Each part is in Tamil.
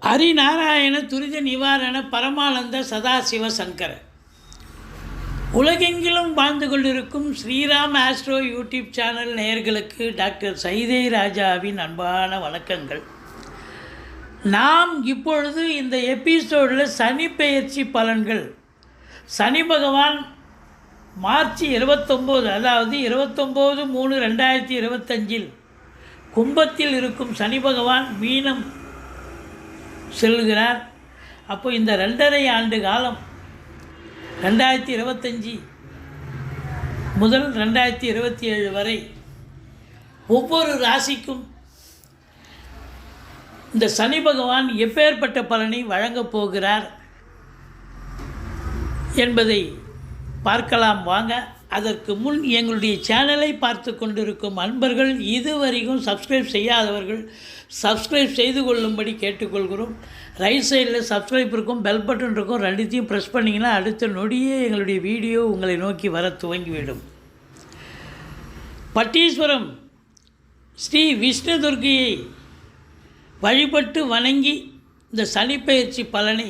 ஹரிநாராயண துரித நிவாரண பரமானந்த சதாசிவ சங்கர. உலகெங்கிலும் வாழ்ந்து கொண்டிருக்கும் ஸ்ரீராம் ஆஸ்ட்ரோ யூடியூப் சேனல் நேயர்களுக்கு டாக்டர் சைதை ராஜாவின் அன்பான வணக்கங்கள். நாம் இப்பொழுது இந்த எபிசோடில் சனி பெயர்ச்சி பலன்கள், சனி பகவான் மார்ச் 29, அதாவது 29/3/2025 கும்பத்தில் இருக்கும் சனி பகவான் மீனம் செல்கிறார். அப்போ இந்த 2.5 ஆண்டு காலம் 2025 முதல் 2027 வரை ஒவ்வொரு ராசிக்கும் இந்த சனி பகவான் எப்பேற்பட்ட பலனை வழங்கப் போகிறார் என்பதை பார்க்கலாம் வாங்க. அதற்கு முன் எங்களுடைய சேனலை பார்த்து கொண்டிருக்கும் அன்பர்கள், இதுவரைக்கும் சப்ஸ்கிரைப் செய்யாதவர்கள் சப்ஸ்கிரைப் செய்து கொள்ளும்படி கேட்டுக்கொள்கிறோம். ரைட் சைடில் சப்ஸ்கிரைப் இருக்கும், பெல் பட்டன் இருக்கும், ரெண்டுத்தையும் ப்ரெஸ் பண்ணிங்கன்னா அடுத்த நொடியே எங்களுடைய வீடியோ உங்களை நோக்கி வர துவங்கிவிடும். பட்டீஸ்வரம் ஸ்ரீ விஷ்ணு துர்க்கையை வழிபட்டு வணங்கி இந்த சனிப்பெயர்ச்சி பலனை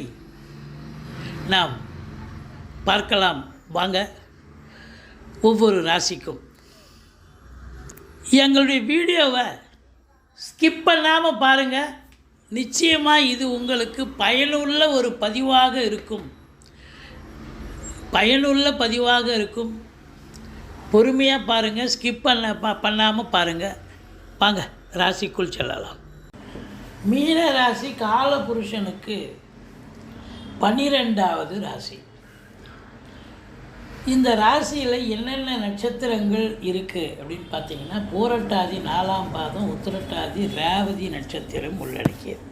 நாம் பார்க்கலாம் வாங்க. ஒவ்வொரு ராசிக்கும் எங்களுடைய வீடியோவை ஸ்கிப் பண்ணாமல் பாருங்கள். நிச்சயமாக இது உங்களுக்கு பயனுள்ள ஒரு பதிவாக இருக்கும். பொறுமையாக பாருங்கள், ஸ்கிப் பண்ணாமல் பாருங்கள். வாங்க ராசிக்குள் செல்லலாம். மீன ராசி காலபுருஷனுக்கு 12வது ராசி. இந்த ராசியில் என்னென்ன நட்சத்திரங்கள் இருக்குது அப்படின்னு பார்த்தீங்கன்னா, பூரட்டாதி 4ஆம் பாதம், உத்திரட்டாதி, ரேவதி நட்சத்திரம் உள்ளடக்கியது.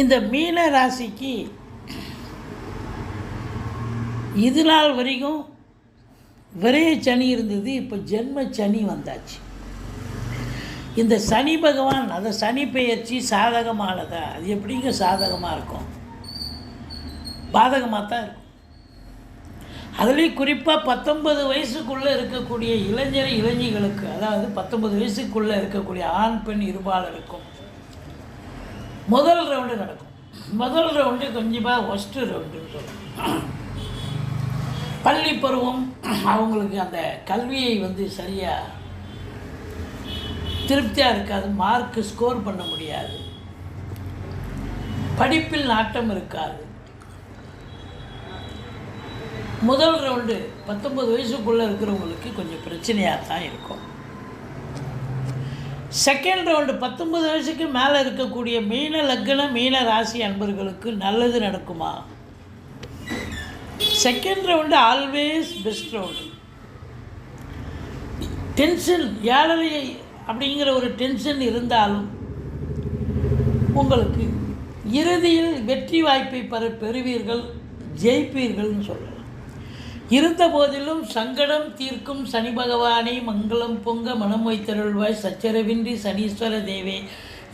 இந்த மீன ராசிக்கு இது நாள் வரைக்கும் விரைய சனி இருந்தது, இப்போ ஜென்ம சனி வந்தாச்சு. இந்த சனி பகவான், அதை சனி பெயர்ச்சி சாதகமானதா? அது எப்படிங்க சாதகமாக இருக்கும்? பாதகமாக தான் இருக்கும். அதுலேயும் குறிப்பாக 19 வயசுக்குள்ளே இருக்கக்கூடிய இளைஞர்களுக்கு, அதாவது 19 வயசுக்குள்ளே இருக்கக்கூடிய ஆண் பெண் இருபாலருக்கும் முதல் ரவுண்டு நடக்கும். முதல் ரவுண்டு கொஞ்சமாக ஒஸ்ட்டு ரவுண்டுன்னு சொல்லுவோம். பள்ளி பருவம், அவங்களுக்கு அந்த கல்வியை சரியாக திருப்தியாக இருக்காது, மார்க்கு ஸ்கோர் பண்ண முடியாது, படிப்பில் நாட்டம் இருக்காது. முதல் ரவுண்டு 19 வயசுக்குள்ளே இருக்கிறவங்களுக்கு கொஞ்சம் பிரச்சனையாக தான் இருக்கும். செகண்ட் ரவுண்டு 19 வயசுக்கு மேலே இருக்கக்கூடிய மீன லக்ன மீன ராசி அன்பர்களுக்கு நல்லது நடக்குமா? Second round always best round. Tension, ஏழரை அப்படிங்கிற ஒரு டென்ஷன் இருந்தாலும் உங்களுக்கு இறுதியில் வெற்றி வாய்ப்பை பெறுவீர்கள், ஜெயிப்பீர்கள்னு சொல்லலாம். இருந்த போதிலும் சங்கடம் தீர்க்கும் சனி பகவானை மங்களம் பொங்க மனம் வைத்தருள்வாய், சச்சரவின்றி சனீஸ்வர தேவே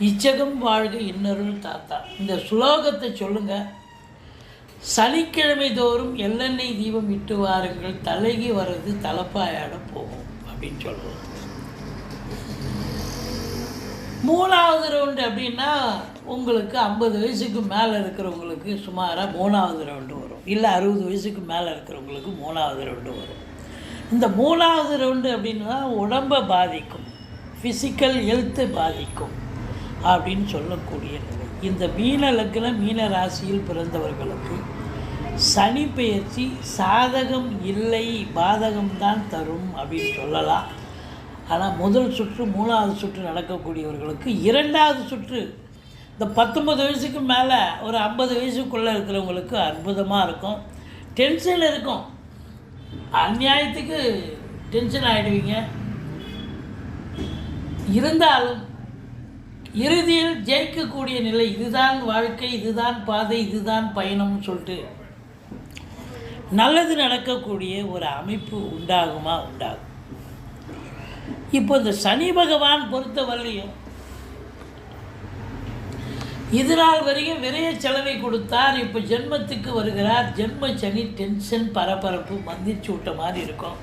இச்சகம் வாழ்க இன்னருள் தாத்தா. இந்த சுலோகத்தை சொல்லுங்கள். சனிக்கிழமை தோறும் எள்ளெண்ணெய் தீபம் இட்டு வாருங்கள், தலைகி வர்றது தலைப்பாயாட போகும் அப்படின்னு சொல்லுவோம். 3வது ரவுண்டு அப்படின்னா உங்களுக்கு 50 வயசுக்கு மேலே இருக்கிறவங்களுக்கு சுமாராக 3வது ரவுண்டு வரும். இல்லை 60 வயசுக்கு மேலே இருக்கிறவங்களுக்கு 3வது ரவுண்டு வரும். இந்த 3வது ரவுண்டு அப்படின்னா உடம்பை பாதிக்கும், ஃபிசிக்கல் ஹெல்த்தை பாதிக்கும் அப்படின்னு சொல்லக்கூடிய நிலை. இந்த மீன லக்ன மீன ராசியில் பிறந்தவர்களுக்கு சனி பெயர்ச்சி சாதகம் இல்லை, பாதகம்தான் தரும் அப்படின்னு சொல்லலாம். ஆனால் முதல் சுற்று, 3வது சுற்று நடக்கக்கூடியவர்களுக்கு 2வது சுற்று இந்த 19 வயசுக்கு மேலே ஒரு 50 வயசுக்குள்ளே இருக்கிறவங்களுக்கு அற்புதமாக இருக்கும். டென்ஷன் இருக்கும், அநியாயத்துக்கு டென்ஷன் ஆகிடுவீங்க. இருந்தாலும் இறுதியில் ஜெயிக்கக்கூடிய நிலை, இதுதான் வாழ்க்கை, இதுதான் பாதை, இதுதான் பயணம்னு சொல்லிட்டு நல்லது நடக்கக்கூடிய ஒரு அமைப்பு உண்டாகும். இப்போ இந்த சனி பகவான் பொறுத்தவரையும் இது நாள் வரைக்கும் விரைய செலவை கொடுத்தார். இப்போ ஜென்மத்துக்கு வருகிறார். ஜென்ம சனி டென்ஷன், பரபரப்பு, மந்திச்சு விட்ட மாதிரி இருக்கும்.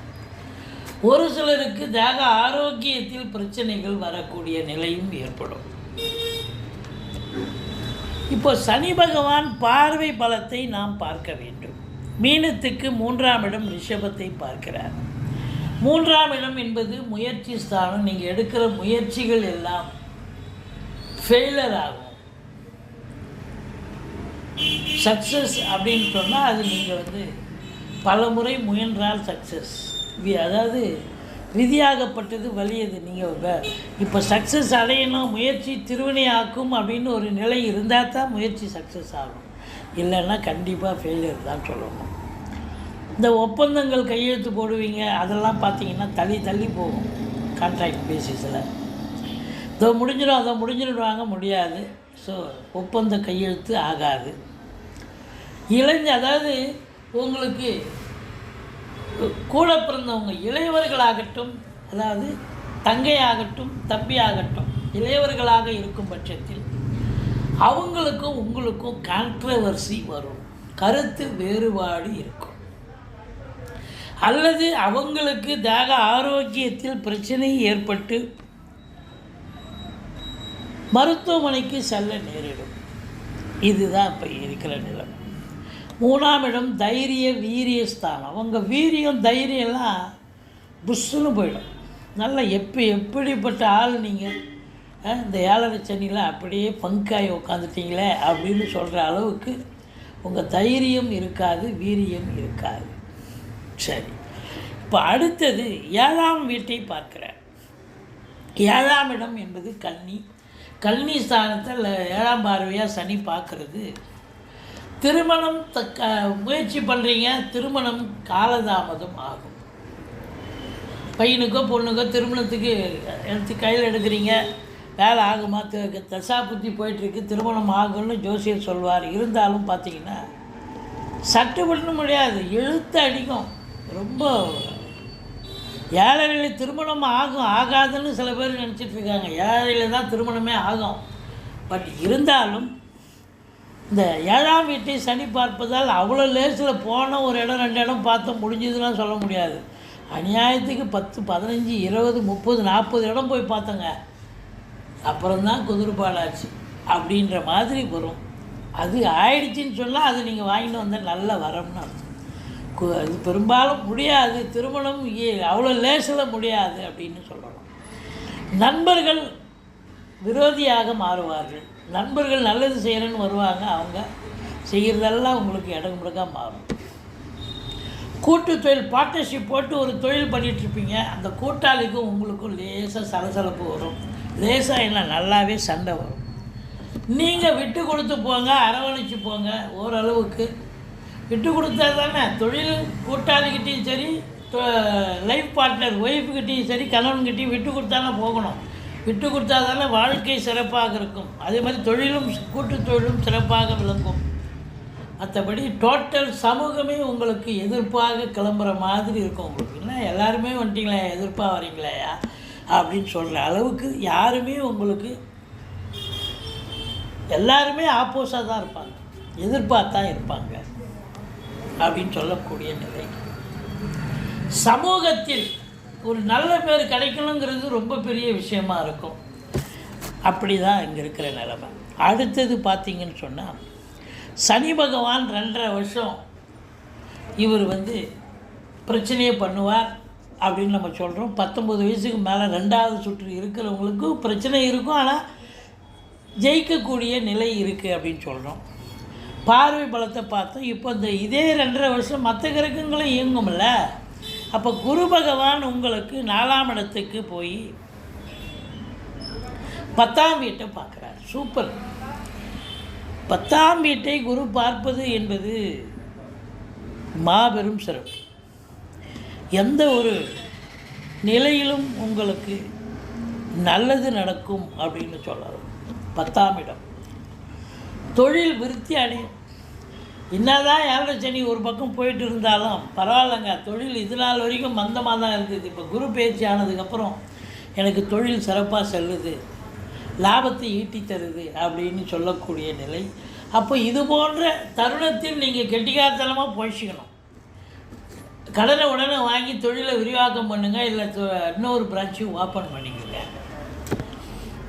ஒரு சிலருக்கு தேக ஆரோக்கியத்தில் பிரச்சனைகள் வரக்கூடிய நிலையும் ஏற்படும். இப்போ சனி பகவான் பார்வை பலத்தை நாம் பார்க்க வேண்டும். மீனத்துக்கு 3ஆம் இடம் ரிஷபத்தை பார்க்கிறார். 3ஆம் இடம் என்பது முயற்சி ஸ்தானம். நீங்கள் எடுக்கிற முயற்சிகள் எல்லாம் ஃபெயிலர் ஆகும். சக்ஸஸ் அப்படின்னு சொன்னால் அது நீங்கள் பல முறை முயன்றால் சக்ஸஸ். அதாவது விதியாகப்பட்டது வலியது. நீங்கள் இப்போ சக்ஸஸ் அடையணும், முயற்சி திருவினையாக்கும் அப்படின்னு ஒரு நிலை இருந்தால் தான் முயற்சி சக்ஸஸ் ஆகும். இல்லைன்னா கண்டிப்பாக ஃபெயிலியர் தான் சொல்லணும். இந்த ஒப்பந்தங்கள் கையெழுத்து போடுவீங்க, அதெல்லாம் பார்த்தீங்கன்னா தள்ளி போகும். கான்ட்ராக்ட் பேசிஸில் இதோ முடிஞ்சிடும் அதை முடிஞ்சிடுவாங்க, முடியாது. ஸோ ஒப்பந்த கையெழுத்து ஆகாது. அதாவது உங்களுக்கு கூட பிறந்தவங்க இளையவர்களாகட்டும், அதாவது தங்கையாகட்டும் தம்பியாகட்டும், இளையவர்களாக இருக்கும் பட்சத்தில் அவங்களுக்கும் உங்களுக்கும் கான்ட்ரவர்சி வரும், கருத்து வேறுபாடு இருக்கும். அல்லது அவங்களுக்கு தேக ஆரோக்கியத்தில் பிரச்சனை ஏற்பட்டு மருத்துவமனைக்கு செல்ல நேரிடும். இதுதான் இப்போ இருக்கிற நிலைமை. 3ஆம் இடம் தைரிய வீரிய ஸ்தானம். அவங்க வீரியம் தைரியம்லாம் புஷ்ஷுன்னு போயிடும். நல்லா எப்படிப்பட்ட ஆள் நீங்கள் இந்த 7.5 சனியில் அப்படியே பங்காய் உட்காந்துட்டீங்களே அப்படின்னு சொல்கிற அளவுக்கு உங்கள் தைரியம் இருக்காது, வீரியம் இருக்காது. சரி, இப்போ அடுத்தது 7ஆம் வீட்டை பார்க்குறார். 7ஆம் இடம் என்பது கன்னி ஸ்தானத்தில் 7ஆம் பார்வையாக சனி பார்க்குறது. திருமணம் முயற்சி பண்ணுறீங்க, திருமணம் காலதாமதம் ஆகும். பையனுக்கோ பொண்ணுக்கோ திருமணத்துக்கு கையில் எடுக்கிறீங்க, வேலை ஆகுமா, தசா புத்தி போயிட்டுருக்கு, திருமணம் ஆகும்னு ஜோசியர் சொல்வார். இருந்தாலும் பார்த்தீங்கன்னா சட்டு பண்ண முடியாது, இழுத்து அடிக்கும். ரொம்ப 7ல் திருமணம் ஆகாதுன்னு சில பேர் நினச்சிட்ருக்காங்க. 7ல் தான் திருமணமே ஆகும். பட் இருந்தாலும் இந்த 7ஆம் வீட்டை சனி பார்ப்பதால் அவ்வளோ லேசில் போன ஒரு இடம் 2 இடம் பார்த்தோம் முடிஞ்சதுலாம் சொல்ல முடியாது. அநியாயத்துக்கு 10, 15, 20, 30, 40 இடம் போய் பார்த்தோங்க. அப்புறம்தான் குதிர்பாடாச்சு அப்படின்ற மாதிரி வரும். அது ஆயிடுச்சின்னு சொன்னால் அது நீங்கள் வாங்கிட்டு வந்தால் நல்ல வரம்னு அர்த்தம். அது பெரும்பாலும் முடியாது, திருமணம் அவ்வளோ லேசில் முடியாது அப்படின்னு சொல்லலாம். நண்பர்கள் விரோதியாக மாறுவார்கள். நண்பர்கள் நல்லது செய்கிறேன்னு வருவாங்க, அவங்க செய்கிறதெல்லாம் உங்களுக்கு இடம் முழுக்க மாறும். கூட்டு தொழில் பார்ட்னர்ஷிப் போட்டு ஒரு தொழில் பண்ணிகிட்ருப்பீங்க, அந்த கூட்டாளிக்கும் உங்களுக்கும் லேசாக சலசலப்பு வரும், லேசாக என்ன நல்லாவே சண்டை வரும். நீங்கள் விட்டு கொடுத்து போங்க, அரவணைச்சு போங்க. ஓரளவுக்கு விட்டு கொடுத்தா தானே தொழில் கூட்டாளிக்கிட்டையும் சரி, லைஃப் பார்ட்னர் ஒய்ஃபுக்கிட்டையும் சரி, கணவன்கிட்டையும் விட்டு கொடுத்தானே போகணும். விட்டு கொடுத்தா தானே வாழ்க்கை சிறப்பாக இருக்கும். அதே மாதிரி தொழிலும் கூட்டு தொழிலும் சிறப்பாக விளங்கும். மற்றபடி டோட்டல் சமூகமே உங்களுக்கு எதிர்ப்பாக கிளம்புற மாதிரி இருக்கும். உங்களுக்கு என்ன எல்லாருமே வந்துட்டீங்களா, எதிர்ப்பாக வரீங்களையா அப்படின்னு சொல்கிற அளவுக்கு யாருமே உங்களுக்கு எல்லாருமே ஆப்போஸாக தான் இருப்பாங்க, எதிர்ப்பாக தான் இருப்பாங்க அப்படின்னு சொல்லக்கூடிய நிலை. சமூகத்தில் ஒரு நல்ல பேர் கிடைக்கணுங்கிறது ரொம்ப பெரிய விஷயமா இருக்கும். அப்படி தான் இங்கே இருக்கிற நிலைமை. அடுத்தது பார்த்திங்கன்னு சொன்னால் சனி பகவான் 2.5 வருஷம் இவர் பிரச்சனையை பண்ணுவார் அப்படின்னு நம்ம சொல்கிறோம். 19 வயசுக்கு மேலே 2வது சுற்று இருக்கிறவங்களுக்கும் பிரச்சனை இருக்கும், ஆனால் ஜெயிக்கக்கூடிய நிலை இருக்குது அப்படின்னு சொல்கிறோம். பார்வை பலத்தை பார்த்தோம். இப்போ இதே 2.5 வருஷம் மற்ற கிரகங்களும் இயங்கும்ல. அப்போ குரு பகவான் உங்களுக்கு 4ஆம் இடத்துக்கு போய் 10ஆம் வீட்டை பார்க்குறார். சூப்பர். 10ஆம் வீட்டை குரு பார்ப்பது என்பது மாபெரும் சிறப்பு. எந்த ஒரு நிலையிலும் உங்களுக்கு நல்லது நடக்கும் அப்படின்னு சொல்லலாம். 10ஆம் இடம் தொழில் விருத்தி அடையும். என்னதான் 7.5 சனி ஒரு பக்கம் போயிட்டு இருந்தாலும் பரவாயில்லைங்க, தொழில் இது நாள் வரைக்கும் மந்தமாக தான் இருக்குது. இப்போ குரு பயிற்சி ஆனதுக்கப்புறம் எனக்கு தொழில் சிறப்பாக செல்லுது, லாபத்தை ஈட்டி தருது அப்படின்னு சொல்லக்கூடிய நிலை. அப்போ இது போன்ற தருணத்தில் நீங்கள் கெட்டிக்காரத்தனமாக போயிச்சிக்கணும். கடனை உடனே வாங்கி தொழிலை விரிவாக்கம் பண்ணுங்கள், இல்லை இன்னொரு பிரான்ச்சையும் ஓப்பன் பண்ணிக்கங்க.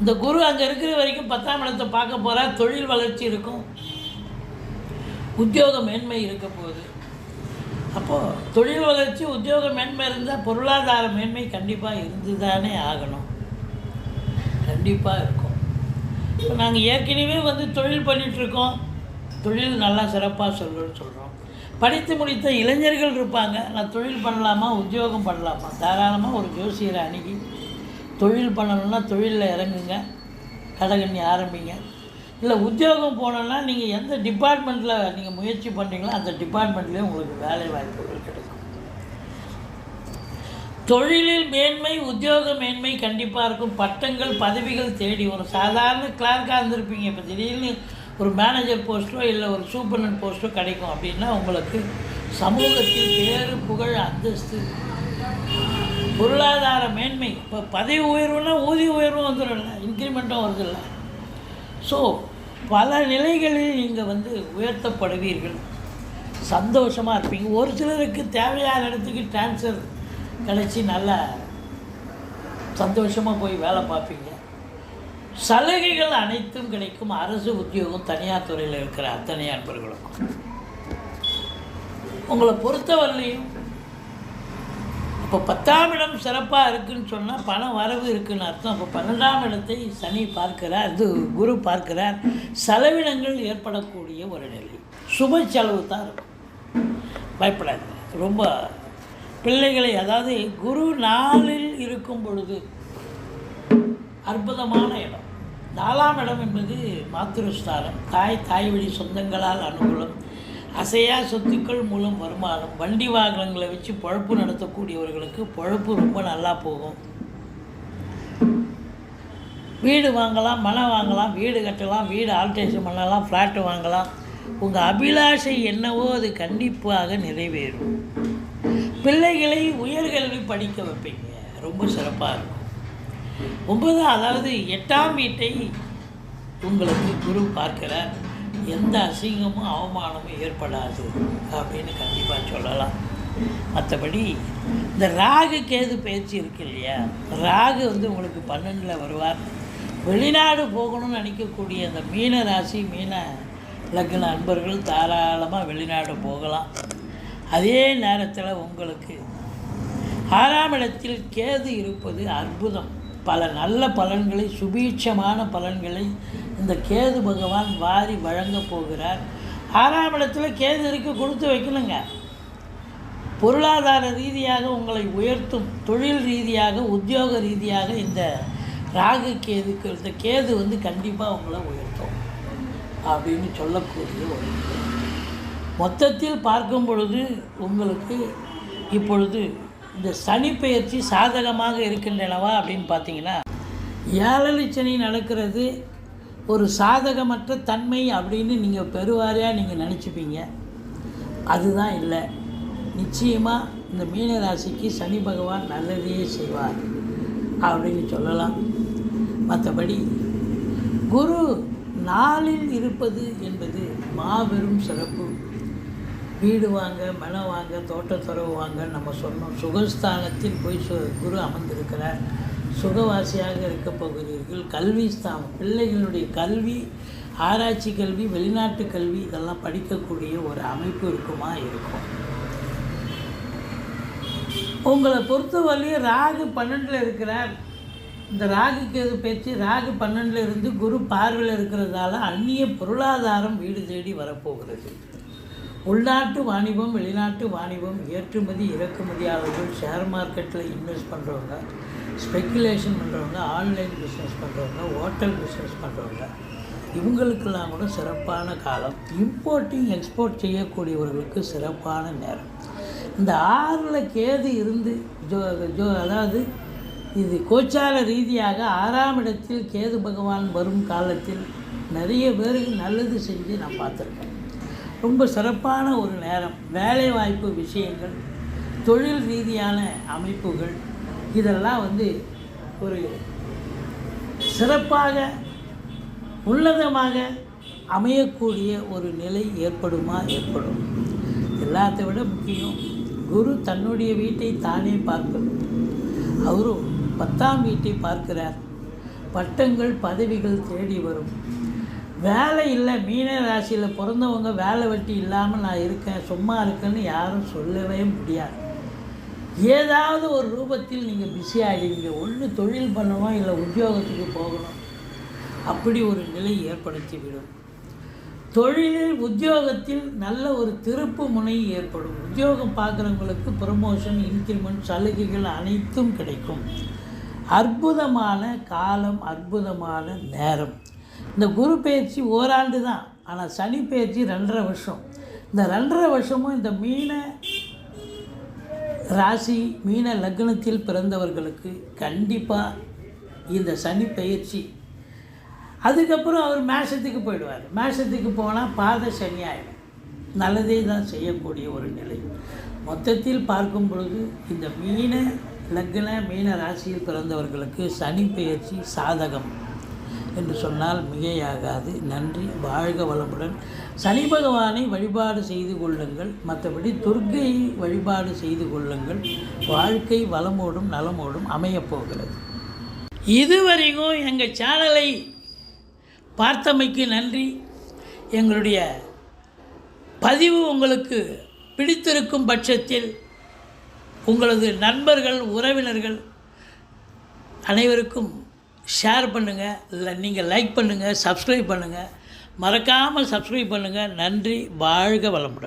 இந்த குரு அங்கே இருக்கிற வரைக்கும் 10ஆம் இடத்தை பார்க்க போகிறார். தொழில் வளர்ச்சி இருக்கும், உத்தியோக மேன்மை இருக்க போகுது. அப்போது தொழில் வளர்ச்சி உத்தியோக மேன்மை இருந்தால் பொருளாதார மேன்மை கண்டிப்பாக இருந்து தானே ஆகணும், கண்டிப்பாக இருக்கும். இப்போ நாங்கள் ஏற்கனவே தொழில் பண்ணிகிட்ருக்கோம், தொழில் நல்லா சிறப்பாக சொல்கிறோம். படித்து முடித்த இளைஞர்கள் இருப்பாங்க, நான் தொழில் பண்ணலாமா உத்தியோகம் பண்ணலாமா, தாராளமாக ஒரு ஜோசியரை அணுகி தொழில் பண்ணணுன்னா தொழிலில் இறங்குங்க, கடகண்ணி ஆரம்பிங்க. இல்லை உத்தியோகம் போனோன்னா நீங்கள் எந்த டிபார்ட்மெண்ட்டில் நீங்கள் முயற்சி பண்ணுறீங்களோ அந்த டிபார்ட்மெண்ட்லேயே உங்களுக்கு வேலை வாய்ப்புகள் கிடைக்கும். தொழிலில் மேன்மை, உத்தியோக மேன்மை கண்டிப்பாக இருக்கும். பட்டங்கள் பதவிகள் தேடி வரும். சாதாரண கிளார்க்காக இருந்திருப்பீங்க, இப்போ திடீர்னு ஒரு மேனேஜர் போஸ்ட்டோ இல்லை ஒரு சூப்பர்டென்ட் போஸ்ட்டோ கிடைக்கும் அப்படின்னா உங்களுக்கு சமூகத்தில் பேரு புகழ் அந்தஸ்து பொருளாதார மேன்மை. இப்போ பதவி உயர்வுனா ஊதிய உயர்வும் வந்துடும்ல, இன்க்ரிமெண்ட்டும் வருதில்ல. ஸோ பல நிலைகளில் நீங்கள் உயர்த்தப்படுவீர்கள், சந்தோஷமாக இருப்பீங்க. ஒரு சிலருக்கு தேவையான இடத்துக்கு ட்ரான்ஸ்ஃபர் கிடச்சி நல்லா சந்தோஷமாக போய் வேலை பார்ப்பீங்க. சலுகைகள் அனைத்தும் கிடைக்கும். அரசு உத்தியோகம், தனியார் துறையில் இருக்கிற அத்தனை அன்பர்களுக்கும் உங்களை பொறுத்தவரையிலையும் இப்போ 10ஆம் இடம் சிறப்பாக இருக்குதுன்னு சொன்னால் பண வரவு இருக்குதுன்னு அர்த்தம். அப்போ 12ஆம் இடத்தை சனி பார்க்கிறார், குரு பார்க்கிறார். செலவினங்கள் ஏற்படக்கூடிய ஒரு நிலை, சுப செலவு தான் இருக்கும், பயப்படாது. ரொம்ப பிள்ளைகளை, அதாவது குரு 4இல் இருக்கும் பொழுது அற்புதமான இடம். 4ஆம் இடம் என்பது மாத்திருஸ்தானம், தாய் வழி சொந்தங்களால் அனுகூலம், அசையா சொத்துக்கள் மூலம் வருமானம், வண்டி வாகனங்களை வச்சு பொழப்பு நடத்தக்கூடியவர்களுக்கு பொழப்பு ரொம்ப நல்லா போகும். வீடு வாங்கலாம், மனை வாங்கலாம், வீடு கட்டலாம், வீடு ஆல்ட்ரேஷன் பண்ணலாம், ஃப்ளாட்டு வாங்கலாம். உங்கள் அபிலாஷை என்னவோ அது கண்டிப்பாக நிறைவேறும். பிள்ளைகளை உயர்கல்வி படிக்க வைப்பீங்க, ரொம்ப சிறப்பாக இருக்கும். 9, அதாவது 8ஆம் வீட்டை உங்களுக்கு குரு பார்க்கிறார். எந்த அசிங்கமும் அவமானமும் ஏற்படாது அப்படின்னு கண்டிப்பாக சொல்லலாம். மற்றபடி இந்த ராகு கேது பயிற்சி இருக்கு இல்லையா, ராகு உங்களுக்கு 12ல் வருவார். வெளிநாடு போகணும்னு நினைக்கக்கூடிய அந்த மீன ராசி மீன லக்ன அன்பர்கள் தாராளமாக வெளிநாடு போகலாம். அதே நேரத்தில் உங்களுக்கு 6ஆம் இடத்தில் கேது இருப்பது அற்புதம். பல நல்ல பலன்களை, சுபீட்சமான பலன்களை இந்த கேது பகவான் வாரி வழங்கப் போகிறார். 6ஆம் இடத்துல கேது இருக்க கொடுத்து வைக்கணுங்க. பொருளாதார ரீதியாக உங்களை உயர்த்தும், தொழில் ரீதியாக உத்தியோக ரீதியாக இந்த ராகு கேதுக்கு இந்த கேது கண்டிப்பாக உங்களை உயர்த்தும் அப்படின்னு சொல்லக்கூடிய ஒரு மொத்தத்தில் பார்க்கும் பொழுது உங்களுக்கு இப்பொழுது இந்த சனி பெயர்ச்சி சாதகமாக இருக்கின்றனவா அப்படின்னு பார்த்தீங்கன்னா, 7 சனி நடக்கிறது ஒரு சாதகமற்ற தன்மை அப்படின்னு நீங்கள் பெருவாரியாக நீங்கள் நினச்சிப்பீங்க. அதுதான் இல்லை. நிச்சயமாக இந்த மீன ராசிக்கு சனி பகவான் நல்லதையே செய்வார் அப்படின்னு சொல்லலாம். மற்றபடி குரு 4இல் இருப்பது என்பது மாபெரும் சிறப்பு. வீடு வாங்க, மனை வாங்க, தோட்டத்துறவு வாங்க நம்ம சொன்னோம். சுகஸ்தானத்தில் போய் குரு அமர்ந்திருக்கிறார். சுகவாசியாக இருக்க போகிறீர்கள். கல்வி ஸ்தானம், பிள்ளைகளுடைய கல்வி, ஆராய்ச்சி கல்வி, வெளிநாட்டு கல்வி இதெல்லாம் படிக்கக்கூடிய ஒரு அமைப்பு இருக்கும். உங்களை பொறுத்தவரையும் ராகு 12ல் இருக்கிறார். இந்த ராகு கேது பேச்சு, ராகு 12ல் இருந்து குரு பார்வையில் இருக்கிறதால அந்நிய பொருளாதாரம் வீடு தேடி வரப்போகிறது. உள்நாட்டு வாணிபம், வெளிநாட்டு வாணிபம், ஏற்றுமதி இறக்குமதியாளர்கள், ஷேர் மார்க்கெட்டில் இன்வெஸ்ட் பண்ணுறவங்க, ஸ்பெக்குலேஷன் பண்ணுறவங்க, ஆன்லைன் பிஸ்னஸ் பண்ணுறவங்க, ஹோட்டல் பிஸ்னஸ் பண்ணுறவங்க, இவங்களுக்கெல்லாம் கூட சிறப்பான காலம். இம்போர்ட்டிங் எக்ஸ்போர்ட் செய்யக்கூடியவர்களுக்கு சிறப்பான நேரம். இந்த 6ல் கேது இருந்து அதாவது இது கோச்சார ரீதியாக 6ஆம் இடத்தில் கேது பகவான் வரும் காலத்தில் நிறைய பேருக்கு நல்லது செஞ்சு நான் பார்த்துருக்கேன். ரொம்ப சிறப்பான ஒரு நேரம். வேலை வாய்ப்பு விஷயங்கள், தொழில் ரீதியான அமைப்புகள் இதெல்லாம் ஒரு சிறப்பாக உன்னதமாக அமையக்கூடிய ஒரு நிலை ஏற்படும். எல்லாத்தை விட முக்கியம், குரு தன்னுடைய வீட்டை தானே பார்க்கணும். அவரும் 10ஆம் வீட்டை பார்க்கிறார். பட்டங்கள் பதவிகள் தேடி வரும். வேலை இல்லை, மீன ராசியில் பிறந்தவங்க வேலை வெட்டி இல்லாமல் நான் இருக்கேன், சும்மா இருக்கேன்னு யாரும் சொல்லவே முடியாது. ஏதாவது ஒரு ரூபத்தில் நீங்கள் பிஸி ஆகிடுவீங்க. ஒன்று தொழில் பண்ணணும், இல்லை உத்தியோகத்துக்கு போகணும், அப்படி ஒரு நிலை ஏற்படுத்திவிடும். தொழிலில் உத்தியோகத்தில் நல்ல ஒரு திருப்பு முனை ஏற்படும். உத்தியோகம் பார்க்குறவங்களுக்கு ப்ரமோஷன், இன்க்ரிமெண்ட், சலுகைகள் அனைத்தும் கிடைக்கும். அற்புதமான காலம், அற்புதமான நேரம். இந்த குரு பயிற்சி ஓராண்டு தான், ஆனால் சனி பயிற்சி 2.5 வருஷம். இந்த 2.5 வருஷமும் இந்த மீன ராசி, மீன லக்னத்தில் பிறந்தவர்களுக்கு கண்டிப்பாக இந்த சனி பயிற்சி. அதுக்கப்புறம் அவர் மேஷத்துக்கு போயிடுவார். மேஷத்துக்கு போனால் பாத சனி ஆகிடும். நல்லதே தான் செய்யக்கூடிய ஒரு நிலை. மொத்தத்தில் பார்க்கும் பொழுது இந்த மீன லக்ன மீன ராசியில் பிறந்தவர்களுக்கு சனி பயிற்சி சாதகம் என்று சொன்னால் மிகையாகாது. நன்றி, வாழ்க வளமுடன். சனி பகவானை வழிபாடு செய்து கொள்ளுங்கள், மற்றபடி துர்க்கையை வழிபாடு செய்து கொள்ளுங்கள். வாழ்க்கை வளமோடும் நலமோடும் அமையப்போகிறது. இதுவரைக்கும் எங்கள் சேனலை பார்த்தமைக்கு நன்றி. எங்களுடைய பதிவு உங்களுக்கு பிடித்திருக்கும் பட்சத்தில் உங்களது நண்பர்கள், உறவினர்கள் அனைவருக்கும் ஷேர் பண்ணுங்கள், இல்லை நீங்கள் லைக் பண்ணுங்கள், சப்ஸ்கிரைப் பண்ணுங்கள். மறக்காமல் சப்ஸ்கிரைப் பண்ணுங்கள். நன்றி, வாழ்க வளமுடன்.